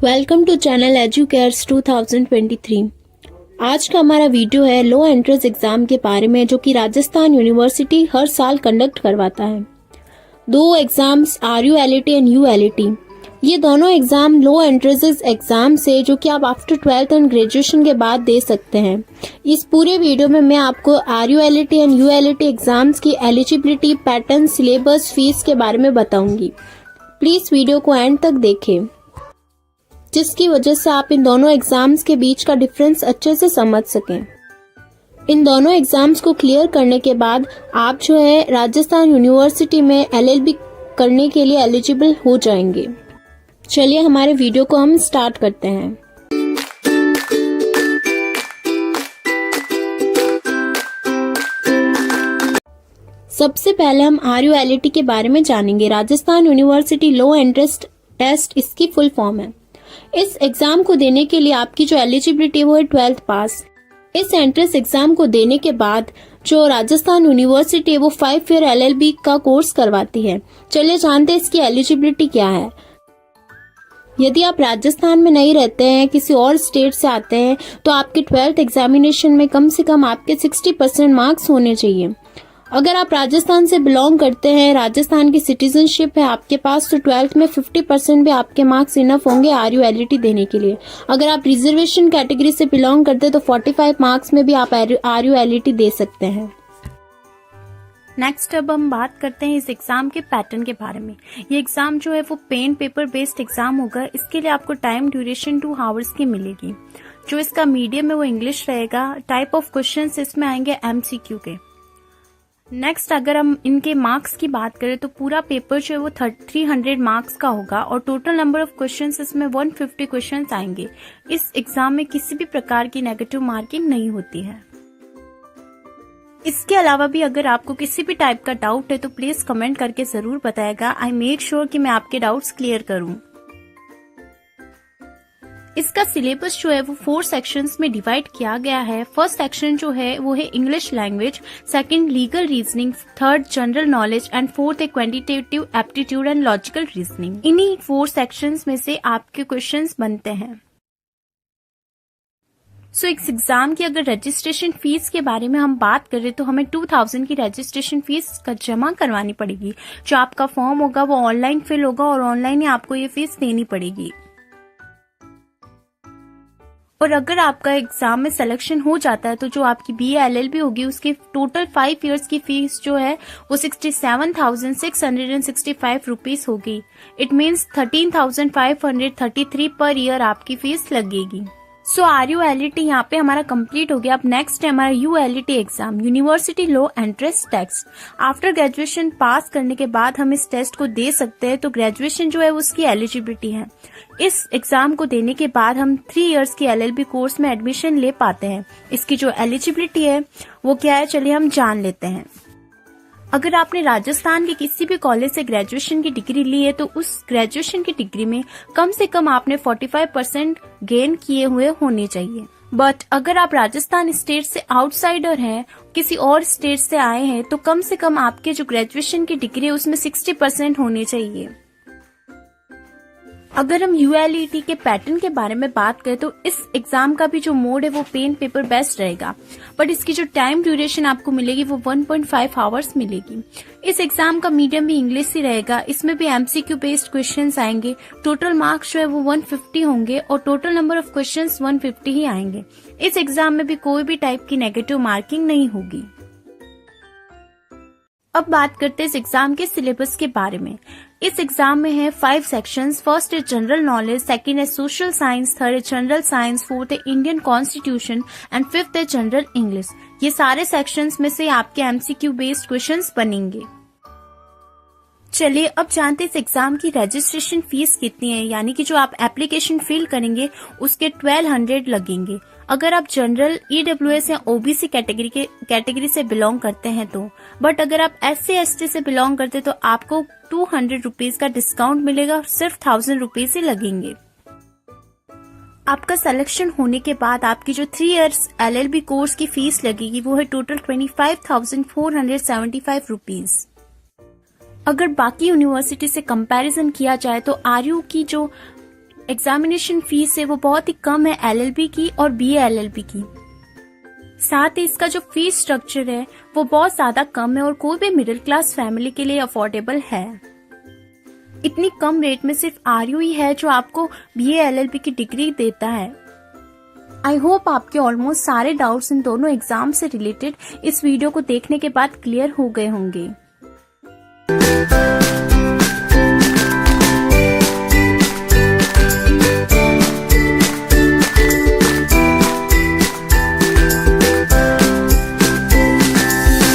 Welcome to channel एजुकेयर्स 2023। आज का हमारा वीडियो है लो एंट्रेंस एग्जाम के बारे में, जो कि राजस्थान यूनिवर्सिटी हर साल कंडक्ट करवाता है। दो एग्जाम्स RULT एंड ULT, ये दोनों एग्जाम लो एंट्रेंस एग्जाम से जो कि आप आफ्टर 12th एंड ग्रेजुएशन के बाद दे सकते हैं। इस पूरे वीडियो में मैं आपको RULT एंड ULT एग्जाम्स की एलिजिबिलिटी, पैटर्न, सिलेबस, फीस के बारे में बताऊंगी। प्लीज वीडियो को एंड तक देखें, जिसकी वजह से आप इन दोनों एग्जाम्स के बीच का डिफरेंस अच्छे से समझ सकें। इन दोनों एग्जाम्स को क्लियर करने के बाद आप जो है राजस्थान यूनिवर्सिटी में LLB करने के लिए एलिजिबल हो जाएंगे। चलिए हमारे वीडियो को हम स्टार्ट करते हैं। सबसे पहले हम RULT के बारे में जानेंगे। Rajasthan university law entrance test इसकी फुल फॉर्म है। इस एग्जाम को देने के लिए आपकी जो एलिजिबिलिटी वो है 12th पास। इस एंट्रेंस एग्जाम को देने के बाद जो राजस्थान यूनिवर्सिटी है वो 5 ईयर LLB का कोर्स करवाती है। चलिए जानते हैं इसकी एलिजिबिलिटी क्या है। यदि आप राजस्थान में नहीं रहते हैं, किसी और स्टेट से आते हैं, तो आपके 12th एग्जामिनेशन में कम से कम आपके 60% मार्क्स होने चाहिए। अगर आप राजस्थान से बिलोंग करते हैं, राजस्थान की सिटीजनशिप है आपके पास, तो 12th में 50% भी आपके मार्क्स इनफ होंगे RULT देने के लिए। अगर आप रिजर्वेशन कैटेगरी से बिलोंग करते हैं तो 45 मार्क्स में भी आप RULT दे सकते हैं। नेक्स्ट अब हम बात करते हैं इस एग्जाम के पैटर्न के बारे में। ये एग्जाम जो है वो पेन पेपर बेस्ड एग्जाम होगा। इसके लिए आपको टाइम ड्यूरेशन 2 आवर्स की मिलेगी। जो इसका मीडियम है वो इंग्लिश रहेगा। टाइप ऑफ क्वेश्चंस इसमें आएंगे MCQ के। नेक्स्ट अगर हम इनके मार्क्स की बात करें तो पूरा पेपर जो है वो 300 मार्क्स का होगा और टोटल नंबर ऑफ क्वेश्चंस इसमें 150 क्वेश्चंस आएंगे। इस एग्जाम में किसी भी प्रकार की नेगेटिव मार्किंग नहीं होती है। इसके अलावा भी अगर आपको किसी भी टाइप का डाउट है तो प्लीज कमेंट करके जरूर बताएगा। आई मेक श्योर कि मैं आपके डाउट्स क्लियर करूं। इसका सिलेबस जो है वो 4 सेक्शंस में डिवाइड किया गया है। फर्स्ट सेक्शन जो है वो है English language, second legal reasoning, third general knowledge and fourth है quantitative aptitude and logical reasoning. इन्हीं 4 सेक्शंस में से आपके क्वेश्चंस बनते हैं। इस एग्जाम की अगर रजिस्ट्रेशन फीस के बारे में हम बात करें तो हमें 2000 की रजिस्ट्रेशन फीस जमा करवानी पड़ेगी। जो आपका फॉर्म होगा वो ऑनलाइन फिल होगा और ऑनलाइन ही आपको ये फीस देनी पड़ेगी। और अगर आपका एग्जाम में सिलेक्शन हो जाता है तो जो आपकी BA LLB होगी उसकी टोटल 5 इयर्स की फीस जो है वो 67,665 रुपीज होगी। इट मीन्स 13,533 पर ईयर आपकी फीस लगेगी। RULT यहाँ पे हमारा कंप्लीट हो गया। अब नेक्स्ट है हमारा ULT exam, university law entrance test. After graduation pass करने के बाद हम इस टेस्ट को दे सकते हैं। तो ग्रेजुएशन जो है उसकी एलिजिबिलिटी है। इस एग्जाम को देने के बाद हम 3 इयर्स की LLB कोर्स में एडमिशन ले पाते हैं। इसकी जो एलिजिबिलिटी है वो क्या है, चलिए हम जान लेते हैं। अगर आपने राजस्थान के किसी भी कॉलेज से ग्रेजुएशन की डिग्री ली है तो उस ग्रेजुएशन की डिग्री में कम से कम आपने 45% गेन किए हुए होने चाहिए। बट अगर आप राजस्थान स्टेट से आउटसाइडर हैं, किसी और स्टेट से आए हैं, तो कम से कम आपके जो ग्रेजुएशन की डिग्री है उसमें 60% होने चाहिए। अगर हम ULT के पैटर्न के बारे में बात करें तो इस एग्जाम का भी जो मोड है वो पेन पेपर बेस्ड रहेगा। बट इसकी जो टाइम ड्यूरेशन आपको मिलेगी वो 1.5 आवर्स मिलेगी। इस एग्जाम का मीडियम भी इंग्लिश ही रहेगा। इसमें भी MCQ बेस्ड क्वेश्चंस आएंगे। टोटल मार्क्स जो है वो 150 होंगे और टोटल नंबर ऑफ क्वेश्चंस 150 ही आएंगे। इस एग्जाम में भी कोई भी टाइप की नेगेटिव मार्किंग नहीं होगी। अब बात करते हैं इस एग्जाम के सिलेबस के बारे में। इस एग्जाम में है 5 सेक्शंस। फर्स्ट है जनरल नॉलेज, सेकंड है सोशल साइंस, थर्ड है जनरल साइंस, फोर्थ है इंडियन कॉन्स्टिट्यूशन एंड फिफ्थ है जनरल इंग्लिश। ये सारे सेक्शंस में से आपके MCQ बेस्ड क्वेश्चंस बनेंगे। चलिए अब जानते हैं इस एग्जाम की रजिस्ट्रेशन फीस कितनी है। यानी कि जो आप एप्लीकेशन फिल करेंगे उसके 1200 लगेंगे। अगर आप जनरल, EWS या OBC कैटेगरी से बिलोंग करते हैं तो। बट अगर आप SC ST से बिलोंग करते हैं तो आपको 200 रुपीज का डिस्काउंट मिलेगा। सिर्फ 1000 रुपीज ही लगेंगे। आपका सिलेक्शन होने के बाद आपकी जो 3 इयर्स LLB कोर्स की फीस लगेगी वो है टोटल 25,475 रुपीज। अगर बाकी यूनिवर्सिटी से कंपैरिजन किया जाए तो RU की जो एग्जामिनेशन फीस है वो बहुत ही कम है LLB की और BA LLB की। साथ ही इसका जो फीस स्ट्रक्चर है वो बहुत ज्यादा कम है और कोई भी मिडिल क्लास फैमिली के लिए अफोर्डेबल है। इतनी कम रेट में सिर्फ RU ही है जो आपको BA LLB की डिग्री देता है। आई होप आपके ऑलमोस्ट सारे डाउट्स इन दोनों एग्जाम से रिलेटेड इस वीडियो को देखने के बाद क्लियर हो गए होंगे।